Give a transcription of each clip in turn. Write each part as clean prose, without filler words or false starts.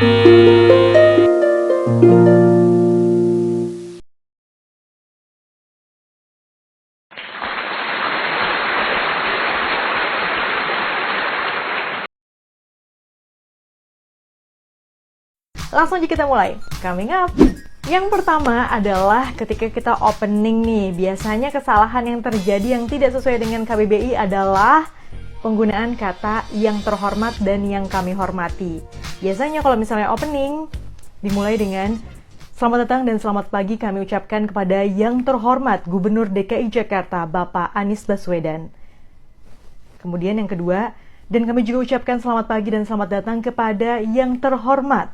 Langsung aja kita mulai. Coming up. Yang pertama adalah ketika kita opening nih, biasanya kesalahan yang terjadi yang tidak sesuai dengan KBBI adalah penggunaan kata yang terhormat dan yang kami hormati. Biasanya kalau misalnya opening, dimulai dengan selamat datang dan selamat pagi kami ucapkan kepada yang terhormat Gubernur DKI Jakarta, Bapak Anies Baswedan. Kemudian yang kedua, dan kami juga ucapkan selamat pagi dan selamat datang kepada yang terhormat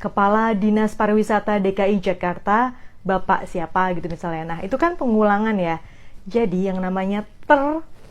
Kepala Dinas Pariwisata DKI Jakarta, Bapak siapa gitu misalnya. Nah, itu kan pengulangan ya. Jadi yang namanya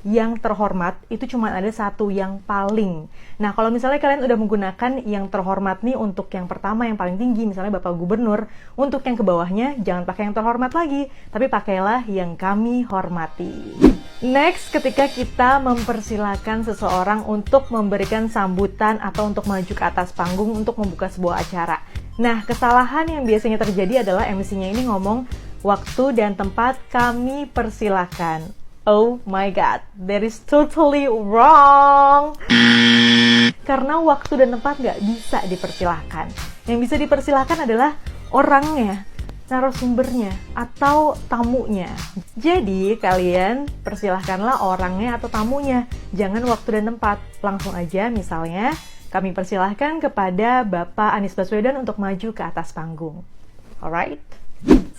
yang terhormat itu cuma ada satu yang paling. Nah, kalau misalnya kalian udah menggunakan yang terhormat nih untuk yang pertama yang paling tinggi, misalnya Bapak Gubernur, untuk yang ke bawahnya jangan pakai yang terhormat lagi, tapi pakailah yang kami hormati. Next, ketika kita mempersilahkan seseorang untuk memberikan sambutan atau untuk maju ke atas panggung untuk membuka sebuah acara. Nah, kesalahan yang biasanya terjadi adalah MC-nya ini ngomong waktu dan tempat kami persilahkan. Oh my god, that is totally wrong. Karena waktu dan tempat nggak bisa dipersilahkan. Yang bisa dipersilahkan adalah orangnya, narasumbernya, atau tamunya. Jadi kalian persilahkanlah orangnya atau tamunya. Jangan waktu dan tempat. Langsung aja misalnya, kami persilahkan kepada Bapak Anies Baswedan untuk maju ke atas panggung. Alright?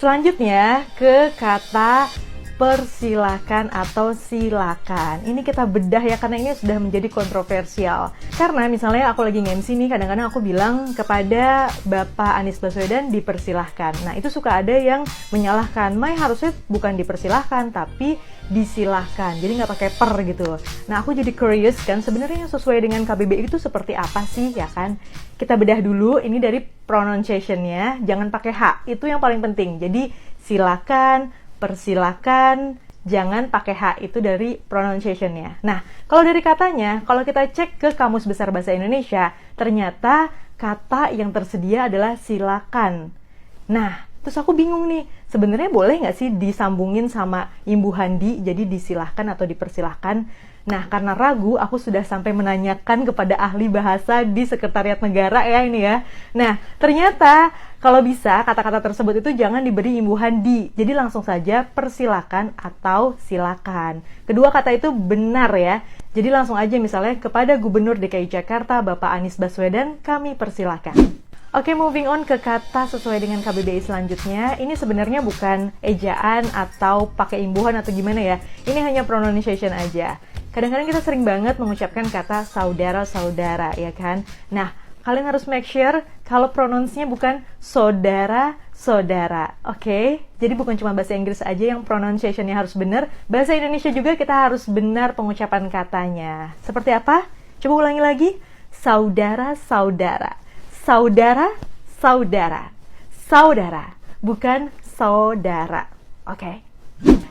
Selanjutnya ke kata persilahkan atau silakan. Ini kita bedah ya, karena ini sudah menjadi kontroversial. Karena misalnya aku lagi nge-MC nih, kadang-kadang aku bilang kepada Bapak Anies Baswedan dipersilahkan. Nah, itu suka ada yang menyalahkan. Mai, harusnya bukan dipersilahkan, tapi disilahkan. Jadi nggak pakai per gitu. Nah, aku jadi curious kan, sebenarnya yang sesuai dengan KBBI itu seperti apa sih, ya kan? Kita bedah dulu, ini dari pronunciation-nya, jangan pakai H. Itu yang paling penting. Jadi, silakan, persilakan, jangan pakai H, itu dari pronunciation-nya. Nah, kalau dari katanya, kalau kita cek ke Kamus Besar Bahasa Indonesia, ternyata kata yang tersedia adalah silakan. Nah, terus aku bingung nih, sebenarnya boleh nggak sih disambungin sama imbuhan di, jadi disilahkan atau dipersilahkan? Nah, karena ragu, aku sudah sampai menanyakan kepada ahli bahasa di Sekretariat Negara ya ini ya. Nah, ternyata kalau bisa kata-kata tersebut itu jangan diberi imbuhan di. Jadi langsung saja persilakan atau silakan. Kedua kata itu benar ya. Jadi langsung aja misalnya kepada Gubernur DKI Jakarta Bapak Anies Baswedan kami persilakan. Oke, moving on ke kata sesuai dengan KBBI selanjutnya. Ini sebenarnya bukan ejaan atau pakai imbuhan atau gimana ya. Ini hanya pronunciation aja. Kadang-kadang kita sering banget mengucapkan kata saudara-saudara, ya kan? Nah, kalian harus make sure kalau pronounce-nya bukan saudara-saudara, oke? Jadi bukan cuma bahasa Inggris aja yang pronunciation-nya harus benar, bahasa Indonesia juga kita harus benar pengucapan katanya. Seperti apa? Coba ulangi lagi. Saudara-saudara. Saudara-saudara. Saudara, bukan saudara, oke?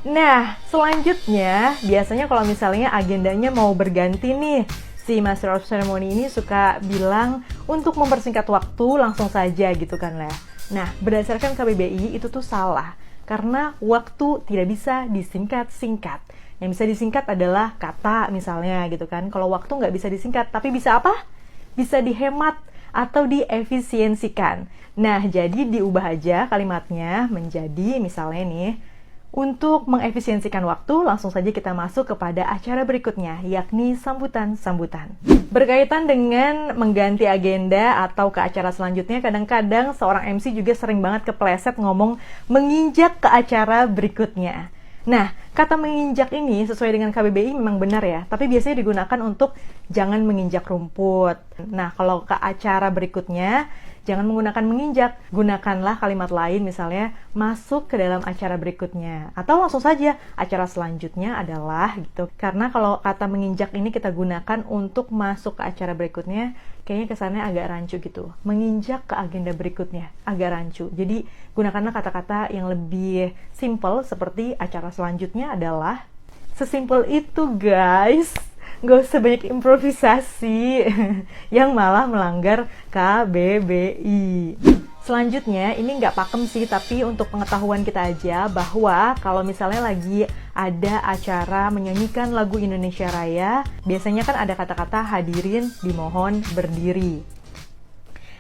Nah, selanjutnya, biasanya kalau misalnya agendanya mau berganti nih, si Master of Ceremony ini suka bilang untuk mempersingkat waktu langsung saja gitu kan lah. Nah, berdasarkan KBBI itu tuh salah, karena waktu tidak bisa disingkat-singkat. Yang bisa disingkat adalah kata misalnya gitu kan. Kalau waktu nggak bisa disingkat, tapi bisa apa? Bisa dihemat atau diefisiensikan. Nah, jadi diubah aja kalimatnya menjadi misalnya nih, untuk mengefisiensikan waktu, langsung saja kita masuk kepada acara berikutnya, yakni sambutan-sambutan. Berkaitan dengan mengganti agenda atau ke acara selanjutnya, kadang-kadang seorang MC juga sering banget kepleset ngomong menginjak ke acara berikutnya. Nah, kata menginjak ini sesuai dengan KBBI memang benar ya, tapi biasanya digunakan untuk jangan menginjak rumput. Nah, kalau ke acara berikutnya, jangan menggunakan menginjak, gunakanlah kalimat lain misalnya masuk ke dalam acara berikutnya. Atau langsung saja, acara selanjutnya adalah gitu. Karena kalau kata menginjak ini kita gunakan untuk masuk ke acara berikutnya, kayaknya kesannya agak rancu gitu. Menginjak ke agenda berikutnya, agak rancu. Jadi gunakanlah kata-kata yang lebih simple seperti acara selanjutnya adalah. Sesimpel itu guys. nggak usah banyak improvisasi yang malah melanggar KBBI. Selanjutnya, ini nggak pakem sih, tapi untuk pengetahuan kita aja bahwa kalau misalnya lagi ada acara menyanyikan lagu Indonesia Raya, biasanya kan ada kata-kata hadirin dimohon berdiri.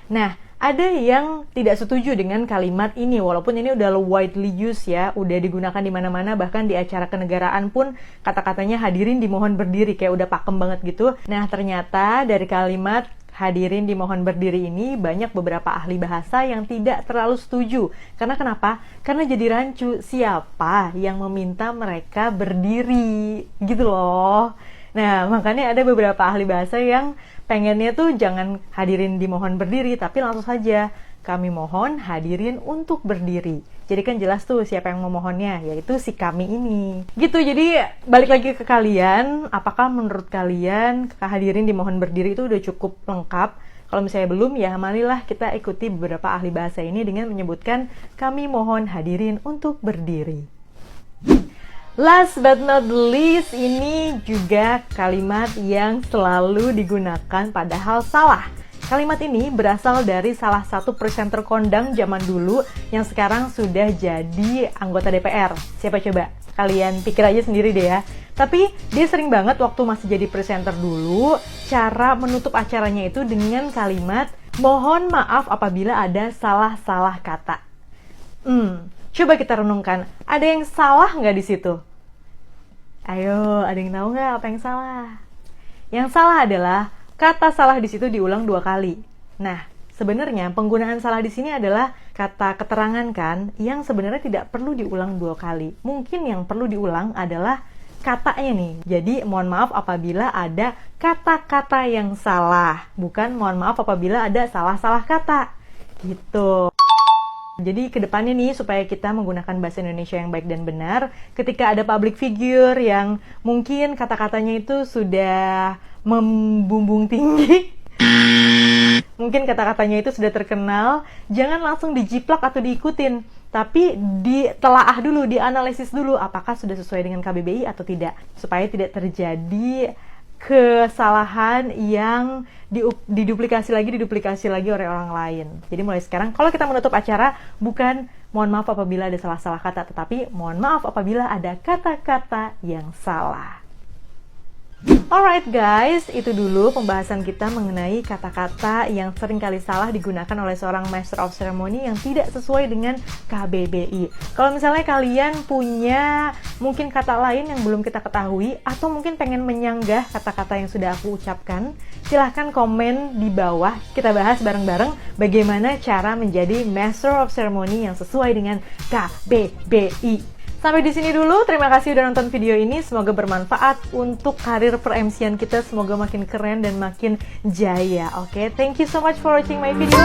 Nah, ada yang tidak setuju dengan kalimat ini, walaupun ini udah widely used ya, udah digunakan di mana-mana, bahkan di acara kenegaraan pun kata-katanya hadirin dimohon berdiri, kayak udah pakem banget gitu. Nah, ternyata dari kalimat hadirin dimohon berdiri ini banyak beberapa ahli bahasa yang tidak terlalu setuju. Karena kenapa? Karena jadi rancu, siapa yang meminta mereka berdiri gitu loh. Nah, makanya ada beberapa ahli bahasa yang pengennya tuh jangan hadirin dimohon berdiri, tapi langsung saja kami mohon hadirin untuk berdiri. Jadi kan jelas tuh siapa yang memohonnya, yaitu si kami ini. Gitu, jadi balik lagi ke kalian, apakah menurut kalian hadirin dimohon berdiri itu udah cukup lengkap? Kalau misalnya belum, ya marilah kita ikuti beberapa ahli bahasa ini dengan menyebutkan kami mohon hadirin untuk berdiri. Last but not least, ini juga kalimat yang selalu digunakan padahal salah. Kalimat ini berasal dari salah satu presenter kondang zaman dulu yang sekarang sudah jadi anggota DPR. Siapa coba? Kalian pikir aja sendiri deh ya. Tapi dia sering banget waktu masih jadi presenter dulu, cara menutup acaranya itu dengan kalimat mohon maaf apabila ada salah-salah kata. Coba kita renungkan, ada yang salah nggak di situ? Ayo, ada yang tahu nggak apa yang salah? Yang salah adalah kata salah di situ diulang 2 kali. Nah, sebenarnya penggunaan salah di sini adalah kata keterangan kan, yang sebenarnya tidak perlu diulang 2 kali. Mungkin yang perlu diulang adalah katanya nih. Jadi, mohon maaf apabila ada kata-kata yang salah. Bukan mohon maaf apabila ada salah-salah kata. Gitu. Jadi kedepannya nih, supaya kita menggunakan bahasa Indonesia yang baik dan benar, ketika ada public figure yang mungkin kata-katanya itu sudah membumbung tinggi, mungkin kata-katanya itu sudah terkenal, jangan langsung dijiplak atau diikutin, tapi ditelaah dulu, dianalisis dulu apakah sudah sesuai dengan KBBI atau tidak, supaya tidak terjadi kesalahan yang diduplikasi lagi oleh orang lain. Jadi mulai sekarang, kalau kita menutup acara, bukan mohon maaf apabila ada salah-salah kata, tetapi mohon maaf apabila ada kata-kata yang salah. Alright guys, itu dulu pembahasan kita mengenai kata-kata yang sering kali salah digunakan oleh seorang Master of Ceremony yang tidak sesuai dengan KBBI. Kalau misalnya kalian punya mungkin kata lain yang belum kita ketahui, atau mungkin pengen menyanggah kata-kata yang sudah aku ucapkan, silahkan komen di bawah, kita bahas bareng-bareng bagaimana cara menjadi Master of Ceremony yang sesuai dengan KBBI. Sampai di sini dulu, terima kasih udah nonton video ini, semoga bermanfaat untuk karir per-MC-an kita, semoga makin keren dan makin jaya, oke? Thank you so much for watching my video.